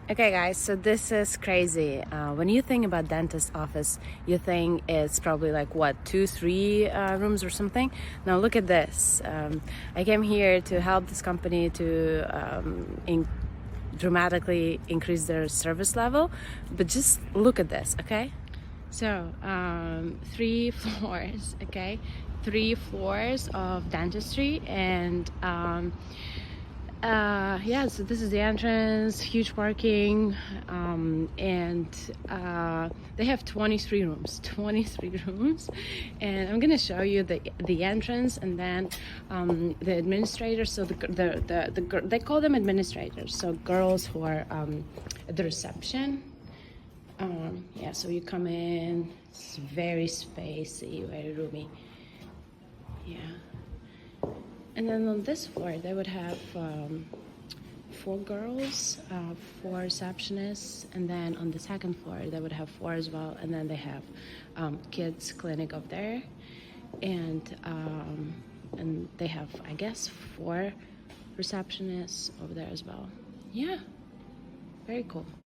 Okay guys, so this is crazy. When you think about dentist office, you think it's probably like what, 2-3 rooms or something. Now look at this. I came here to help this company to dramatically increase their service level, but just look at this, okay? So 3 floors, okay? 3 floors of dentistry, and yeah, so this is the entrance, huge parking, and they have 23 rooms, 23 rooms, and I'm gonna show you the entrance, and then the administrators. So they call them administrators, so girls who are at the reception. Yeah, so you come in, it's very spacey, very roomy. Yeah. And then on this floor, they would have 4 girls, 4 receptionists, and then on the second floor, they would have 4 as well. And then they have kids clinic up there, and they have, I guess, 4 receptionists over there as well. Yeah, very cool.